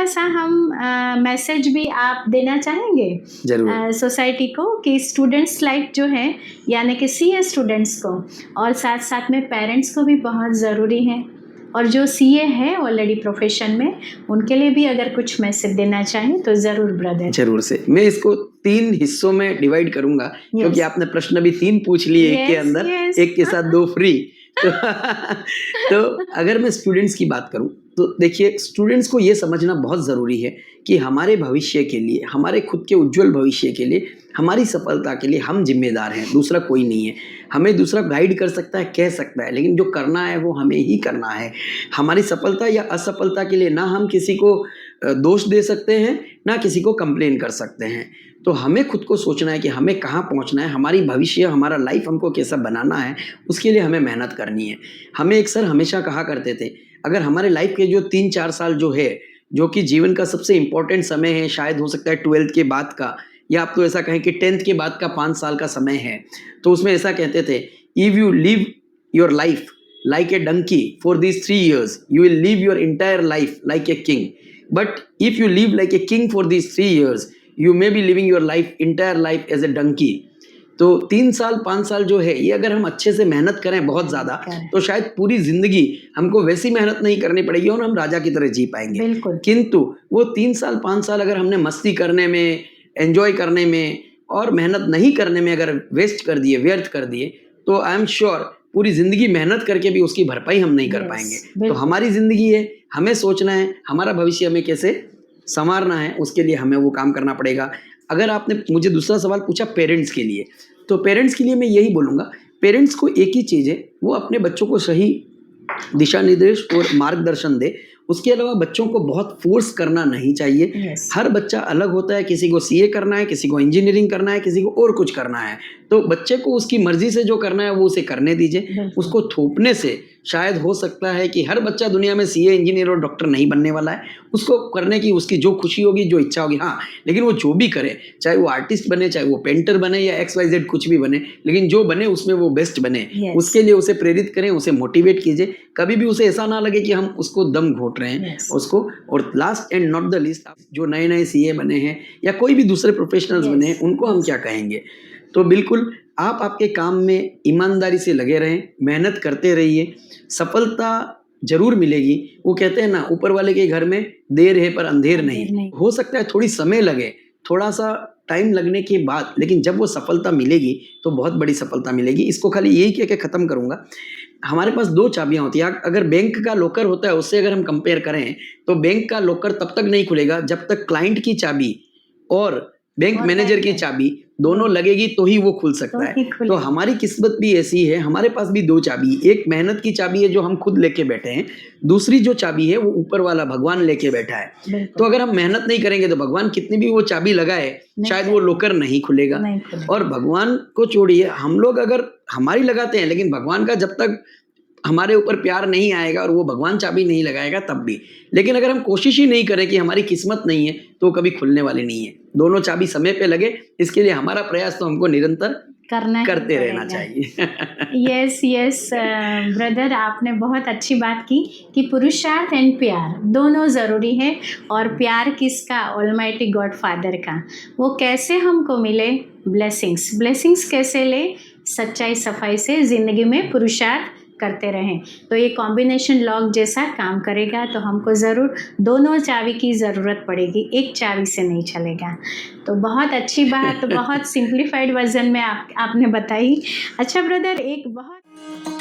सा हम मैसेज भी आप देना चाहेंगे जरूर। सोसाइटी को कि स्टूडेंट्स लाइफ जो है यानी कि सीए स्टूडेंट्स को और साथ साथ में पेरेंट्स को भी बहुत ज़रूरी है, और जो सीए है ऑलरेडी प्रोफेशन में उनके लिए भी अगर कुछ मैसेज देना चाहें तो ज़रूर ब्रदर। जरूर से मैं इसको 3 हिस्सों में डिवाइड करूंगा, क्योंकि आपने प्रश्न भी 3 पूछ लिए एक के अंदर, एक के साथ 2 फ्री। तो अगर मैं स्टूडेंट्स की बात करूं तो देखिए, स्टूडेंट्स को ये समझना बहुत ज़रूरी है कि हमारे भविष्य के लिए, हमारे खुद के उज्जवल भविष्य के लिए, हमारी सफलता के लिए हम जिम्मेदार हैं, दूसरा कोई नहीं है। हमें दूसरा गाइड कर सकता है, कह सकता है, लेकिन जो करना है वो हमें ही करना है। हमारी सफलता या असफलता के लिए ना हम किसी को दोष दे सकते हैं, ना किसी को कंप्लेन कर सकते हैं। तो हमें खुद को सोचना है कि हमें कहाँ पहुँचना है, हमारी भविष्य, हमारा लाइफ हमको कैसा बनाना है, उसके लिए हमें मेहनत करनी है। हमें एक सर हमेशा कहा करते थे, अगर हमारे लाइफ के जो 3-4 साल जो है, जो कि जीवन का सबसे इम्पोर्टेंट समय है, शायद हो सकता है 12th के बाद का, या आप तो ऐसा कहें कि 10th के बाद का 5 साल का समय है, तो उसमें ऐसा कहते थे, if you live your life like a donkey for these 3 years, you will live your entire life like a king. But if you live like a king for these 3 years, you may be living your entire life as a donkey. तो 3 साल 5 साल जो है, ये अगर हम अच्छे से मेहनत करें बहुत ज़्यादा, तो शायद पूरी ज़िंदगी हमको वैसी मेहनत नहीं करनी पड़ेगी और हम राजा की तरह जी पाएंगे। किंतु वो 3 साल 5 साल अगर हमने मस्ती करने में, एंजॉय करने में और मेहनत नहीं करने में अगर वेस्ट कर दिए, व्यर्थ कर दिए, तो आई एम श्योर पूरी जिंदगी मेहनत करके भी उसकी भरपाई हम नहीं कर पाएंगे। तो हमारी जिंदगी है, हमें सोचना है हमारा भविष्य हमें कैसे संवारना है, उसके लिए हमें वो काम करना पड़ेगा। अगर आपने मुझे दूसरा सवाल पूछा पेरेंट्स के लिए, तो पेरेंट्स के लिए मैं यही बोलूँगा, पेरेंट्स को एक ही चीज़ है, वो अपने बच्चों को सही दिशा निर्देश और मार्गदर्शन दे। उसके अलावा बच्चों को बहुत फोर्स करना नहीं चाहिए। हर बच्चा अलग होता है, किसी को सीए करना है, किसी को इंजीनियरिंग करना है, किसी को और कुछ करना है। तो बच्चे को उसकी मर्जी से जो करना है वो उसे करने दीजिए। उसको थोपने से शायद हो सकता है कि हर बच्चा दुनिया में सीए, इंजीनियर और डॉक्टर नहीं बनने वाला है। उसको करने की उसकी जो खुशी होगी, जो इच्छा होगी, हाँ, लेकिन वो जो भी करे, चाहे वो आर्टिस्ट बने, चाहे वो पेंटर बने या XYZ कुछ भी बने, लेकिन जो बने उसमें वो बेस्ट बने। उसके लिए उसे प्रेरित करें, उसे मोटिवेट कीजिए। कभी भी उसे ऐसा ना लगे कि हम उसको दम घोट रहे हैं उसको। और last and not the least, जो नए नए सीए बने हैं या कोई भी दूसरे प्रोफेशनल्स बने हैं, उनको हम क्या कहेंगे? तो बिल्कुल आप आपके काम में ईमानदारी से लगे रहें, मेहनत करते रहिए, सफलता जरूर मिलेगी। वो कहते हैं ना, ऊपर वाले के घर में देर है पर अंधेर नहीं। हो सकता है थोड़ी समय लगे, थोड़ा सा टाइम लगने के बाद, लेकिन जब वो सफलता मिलेगी तो बहुत बड़ी सफलता मिलेगी। इसको खाली यही कह के ख़त्म करूँगा, हमारे पास 2 चाबियां होती हैं। अगर बैंक का लॉकर होता है, उससे अगर हम कंपेयर करें, तो बैंक का लॉकर तब तक नहीं खुलेगा जब तक क्लाइंट की चाबी और बैंक मैनेजर की चाबी दोनों लगेगी, तो ही वो खुल सकता है। तो हमारी किस्मत भी ऐसी है, हमारे पास भी 2 चाबी, एक मेहनत की चाबी है जो हम खुद लेके बैठे हैं, दूसरी जो चाबी है वो ऊपर वाला भगवान लेके बैठा है। तो अगर हम मेहनत नहीं करेंगे तो भगवान कितनी भी वो चाबी लगाए, शायद वो लॉकर नहीं खुलेगा। और भगवान को छोड़िए, हम लोग अगर हमारी लगाते हैं, लेकिन भगवान का जब तक हमारे ऊपर प्यार नहीं आएगा और वो भगवान चाबी नहीं लगाएगा तब भी। लेकिन अगर हम कोशिश ही नहीं करें कि हमारी किस्मत नहीं है, तो कभी खुलने वाली नहीं है। दोनों चाबी समय पे लगे, इसके लिए हमारा प्रयास तो हमको निरंतर करते रहना चाहिए। यस ब्रदर, आपने बहुत अच्छी बात की कि पुरुषार्थ एंड प्यार दोनों ज़रूरी है। और प्यार किसका? ऑलमाइटी गॉड फादर का। वो कैसे हमको मिले? ब्लेसिंग्स कैसे ले? सच्चाई सफाई से ज़िंदगी में पुरुषार्थ करते रहें, तो ये कॉम्बिनेशन लॉक जैसा काम करेगा। तो हमको ज़रूर दोनों चाबी की ज़रूरत पड़ेगी, एक चाबी से नहीं चलेगा। तो बहुत अच्छी बात, बहुत सिंप्लीफाइड वर्जन में आपने बताई। अच्छा ब्रदर, एक बहुत